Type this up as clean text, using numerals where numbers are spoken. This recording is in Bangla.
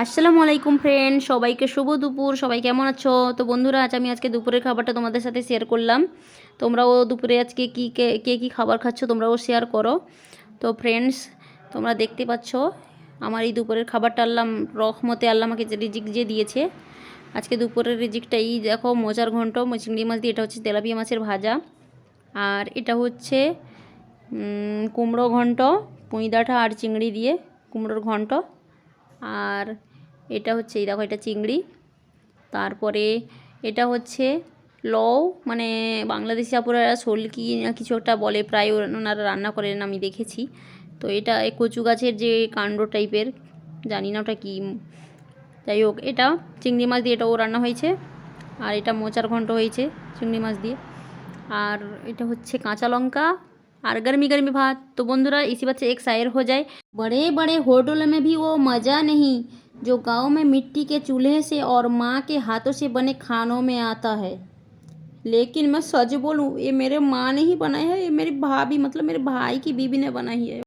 আসসালামু আলাইকুম ফ্রেন্ড, সবাইকে শুভ দুপুর। সবাই কেমন আছো? তো বন্ধুরা, আজকে দুপুরের খাবারটা তোমাদের সাথে শেয়ার করলাম। তোমরাও দুপুরে আজকে কে কী খাবার খাচ্ছ তোমরাও শেয়ার করো। তো ফ্রেন্ডস, তোমরা দেখতে পাচ্ছ আমার এই দুপুরের খাবারটা রহমতে আল্লাহ আমাকে যে রিজিক যে দিয়েছে। আজকে দুপুরের রিজিকটা এই দেখো, মোচার ঘন্ট, চিংড়ি মাছ দিয়ে, এটা হচ্ছে তেলাপিয়া মাছের ভাজা, আর এটা হচ্ছে কুমড়ো ঘন্ট, পুঁই ডাঁটা আর চিংড়ি দিয়ে কুমড়োর ঘন্ট। আর এটা হচ্ছে এই দেখো, এটা চিংড়ি। তারপরে এটা হচ্ছে লও, মানে বাংলাদেশি আপুরা কি না কিছু একটা বলে, প্রায় ওনারা রান্না করেন, আমি দেখেছি। তো এটা কচু গাছের যে কাণ্ড টাইপের, জানি না ওটা কী, যাই হোক এটা চিংড়ি মাছ দিয়ে এটাও রান্না হয়েছে। আর এটা মোচার ঘন্ট হয়েছে চিংড়ি মাছ দিয়ে। আর এটা হচ্ছে কাঁচা লঙ্কা আর गर्मी गर्मी भात। तो बंधुरा इसी बात से एक शायर हो जाए, बड़े बड़े होटलों में भी वो मज़ा नहीं जो गांव में मिट्टी के चूल्हे से और माँ के हाथों से बने खानों में आता है। लेकिन मैं सच बोलूँ, ये मेरे माँ ने ही बनाया है, ये मेरी भाभी मतलब मेरे भाई की बीवी ने बनाई है।